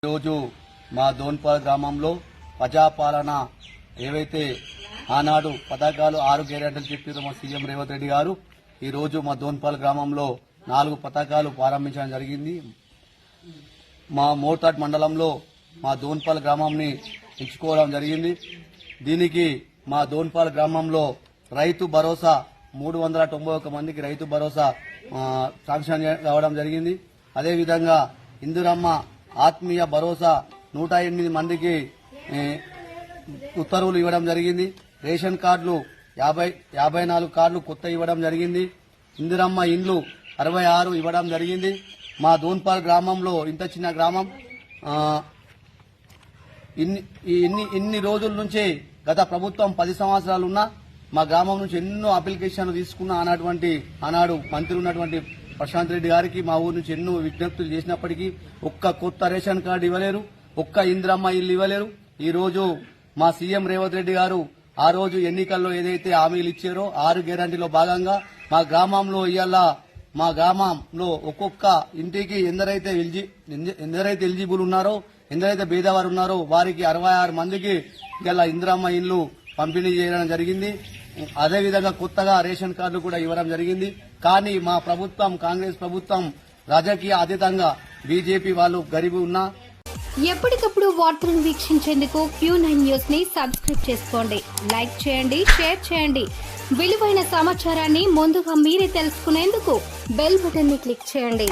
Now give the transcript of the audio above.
ఈరోజు మా దోన్పాల్ గ్రామంలో ప్రజాపాలన ఏవైతే ఆనాడు పథకాలు 6 గ్యారెంటీలు చెప్పారో మా సీఎం రేవంత్ రెడ్డి గారు ఈరోజు మా దోన్పాల్ గ్రామంలో 4 పథకాలు ప్రారంభించడం జరిగింది. మా మోర్తాడ్ మండలంలో మా దోన్పాల్ గ్రామంని ఎంచుకోవడం జరిగింది. దీనికి మా దోన్పాల్ గ్రామంలో రైతు భరోసా 391 మందికి రైతు భరోసా శాంక్షన్ కావడం జరిగింది. అదేవిధంగా ఇందిరమ్మ ఆత్మీయ భరోసా 108 మందికి ఉత్తర్వులు ఇవ్వడం జరిగింది. రేషన్ కార్డులు 54 కార్డులు కొత్త ఇవ్వడం జరిగింది. ఇందిరమ్మ ఇండ్లు 66 ఇవ్వడం జరిగింది. మా దోన్పాల్ గ్రామంలో ఇంత చిన్న గ్రామం ఇన్ని రోజుల నుంచి గత ప్రభుత్వం 10 సంవత్సరాలున్నా మా గ్రామం నుంచి ఎన్నో అప్లికేషన్లు తీసుకున్న ఆనాడు మంత్రి ఉన్నటువంటి ప్రశాంత్ రెడ్డి గారికి మా ఊరు నుంచి ఎన్నో విజ్ఞప్తులు చేసినప్పటికీ ఒక్క కొత్త రేషన్ కార్డు ఇవ్వలేరు, ఒక్క ఇందిరమ్మ ఇల్లు ఇవ్వలేరు. ఈ రోజు మా సీఎం రేవంత్ రెడ్డి గారు ఆ రోజు ఎన్నికల్లో ఏదైతే హామీలు ఇచ్చారో 6 గ్యారెంటీలో భాగంగా మా గ్రామంలో ఇవాళ మా గ్రామంలో ఒక్కొక్క ఇంటికి ఎందరైతే ఎలిజిబుల్ ఉన్నారో ఎందరైతే పేదవారు ఉన్నారో వారికి 66 మందికి ఇవాళ ఇందిరమ్మ ఇల్లు పంపిణీ చేయడం జరిగింది. అదేవిధంగా కొత్తగా రేషన్ కార్డులు కూడా ఇవ్వడం జరిగింది. కానీ మా ప్రభుత్వం కాంగ్రెస్ ప్రభుత్వం రాజకీయ అతీతంగా బీజేపీ వాళ్ళు గరీబు ఉన్నా ఎప్పటికప్పుడు వార్తలను వీక్షించేందుకు Q9 న్యూస్ ని సబ్స్క్రైబ్ చేసుకోండి, లైక్ చేయండి, షేర్ చేయండి. విలువైన సమాచారాన్ని ముందుగా మీరే తెలుసుకునేందుకు బెల్ బటన్ ని క్లిక్ చేయండి.